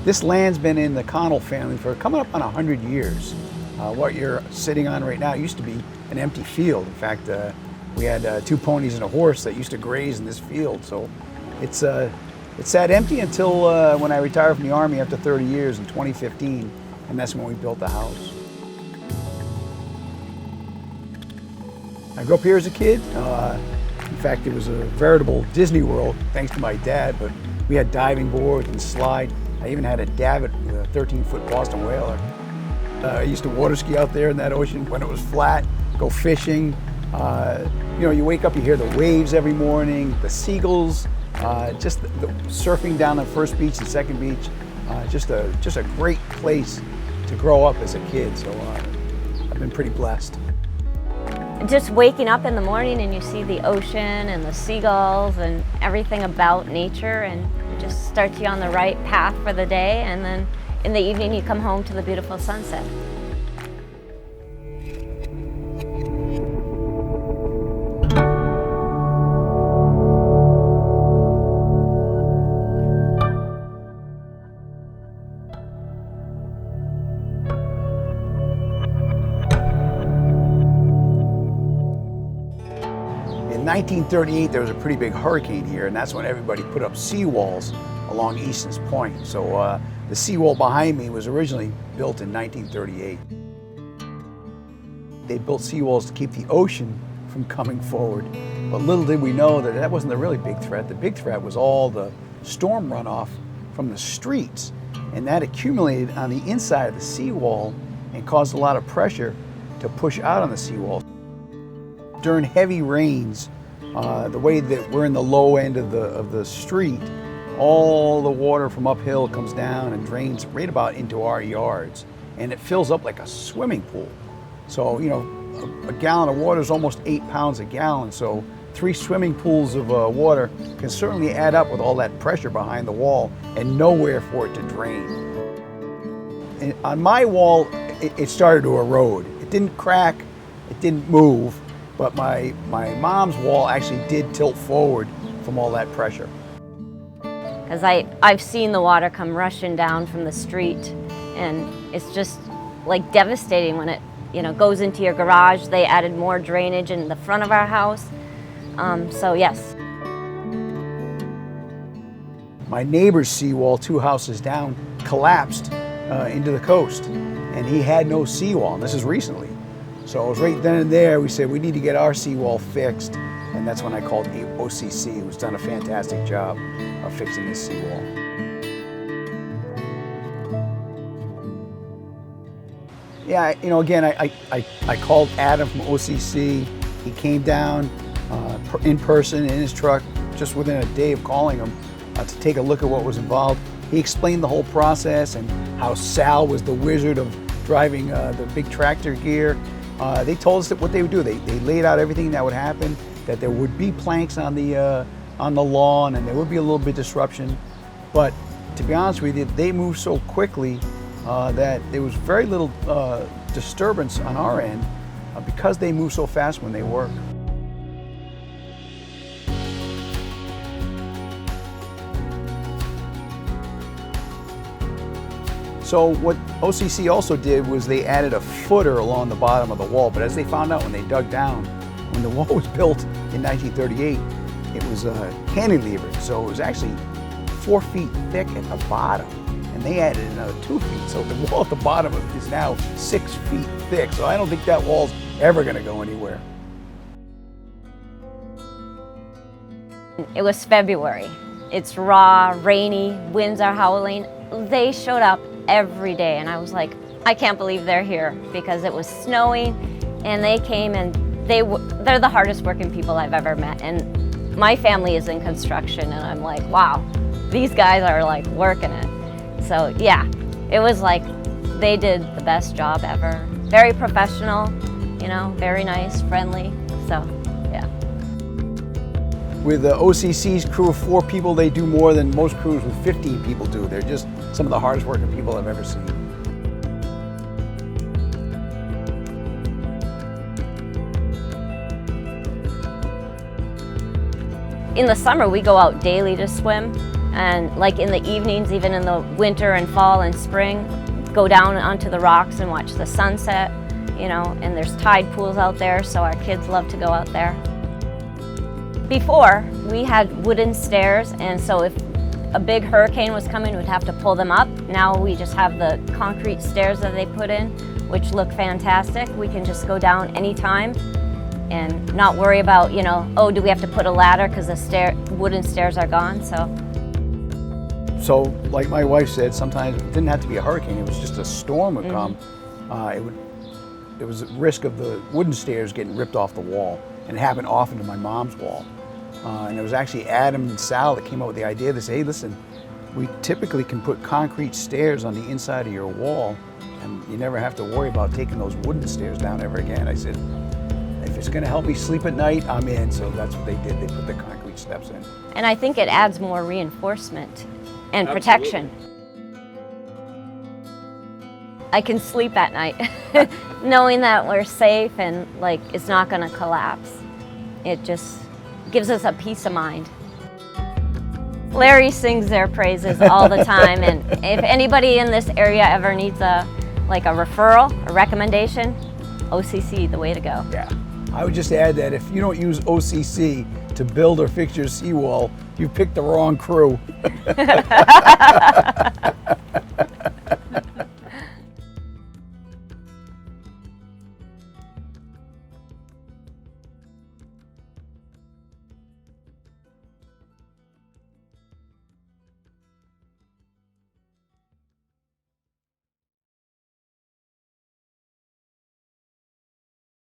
This land's been in the Connell family for coming up on 100 years. What you're sitting on right now used to be an empty field. In fact, we had 2 ponies and a horse that used to graze in this field. So it's sat empty until when I retired from the Army after 30 years in 2015, and that's when we built the house. I grew up here as a kid. In fact, it was a veritable Disney World, thanks to my dad, but we had diving boards and slide. I even had a davit with a 13-foot Boston whaler. I used to water ski out there in that ocean when it was flat, go fishing. You know, you wake up, you hear the waves every morning, the seagulls, just the surfing down the first beach and second beach. Just a great place to grow up as a kid, so I've been pretty blessed. Just waking up in the morning and you see the ocean and the seagulls and everything about nature, and it just starts you on the right path for the day, and then in the evening you come home to the beautiful sunset. In 1938, there was a pretty big hurricane here, and that's when everybody put up seawalls along Easton's Point. So the seawall behind me was originally built in 1938. They built seawalls to keep the ocean from coming forward. But little did we know that that wasn't the really big threat. The big threat was all the storm runoff from the streets, and that accumulated on the inside of the seawall and caused a lot of pressure to push out on the seawall. During heavy rains, the way that we're in the low end of the street, all the water from uphill comes down and drains right about into our yards, and it fills up like a swimming pool. So, you know, a gallon of water is almost 8 pounds a gallon, so 3 swimming pools of water can certainly add up with all that pressure behind the wall and nowhere for it to drain. And on my wall, it started to erode. It didn't crack, it didn't move, but my mom's wall actually did tilt forward from all that pressure. Because I've seen the water come rushing down from the street, and it's just like devastating when it, you know, goes into your garage. They added more drainage in the front of our house. So yes. My neighbor's seawall 2 houses down collapsed into the coast, and he had no seawall, and this is recently. So it was right then and there we said we need to get our seawall fixed, and that's when I called OCC, who's done a fantastic job of fixing this seawall. Yeah, you know, again, I called Adam from OCC. He came down in person in his truck just within a day of calling him to take a look at what was involved. He explained the whole process and how Sal was the wizard of driving the big tractor gear. They told us that what they would do, they laid out everything that would happen, that there would be planks on the lawn and there would be a little bit of disruption. But to be honest with you, they moved so quickly that there was very little disturbance on our end because they move so fast when they work. So what OCC also did was they added a footer along the bottom of the wall, but as they found out when they dug down, when the wall was built in 1938, it was cantilevered, so it was actually 4 feet thick at the bottom, and they added another 2 feet, so the wall at the bottom is now 6 feet thick, so I don't think that wall's ever gonna go anywhere. It was February. It's raw, rainy, winds are howling. They showed up every day, and I was like, I can't believe they're here, because it was snowing, and they came, and they're the hardest working people I've ever met. And my family is in construction, and I'm like, wow, these guys are like working it. So yeah, it was like they did the best job ever. Very professional, you know, very nice, friendly. So yeah. With the OCC's crew of 4 people, they do more than most crews with 15 people do. They're just some of the hardest working people I've ever seen. In the summer, we go out daily to swim. And like in the evenings, even in the winter and fall and spring, go down onto the rocks and watch the sunset, you know, and there's tide pools out there, so our kids love to go out there. Before, we had wooden stairs, and so if a big hurricane was coming, we'd have to pull them up. Now we just have the concrete stairs that they put in, which look fantastic. We can just go down anytime and not worry about, you know, oh, do we have to put a ladder because the wooden stairs are gone, So like my wife said, sometimes it didn't have to be a hurricane, it was just a storm would come. It was at risk of the wooden stairs getting ripped off the wall, and it happened often to my mom's wall. And it was actually Adam and Sal that came up with the idea. They say, hey, listen, we typically can put concrete stairs on the inside of your wall, and you never have to worry about taking those wooden stairs down ever again. I said, if it's gonna help me sleep at night, I'm in. So that's what they did. They put the concrete steps in. And I think it adds more reinforcement and protection. I can sleep at night knowing that we're safe and like it's not gonna collapse. It just gives us a peace of mind. Larry sings their praises all the time, and if anybody in this area ever needs a referral, a recommendation, OCC, the way to go. Yeah, I would just add that if you don't use OCC to build or fix your seawall, you picked the wrong crew.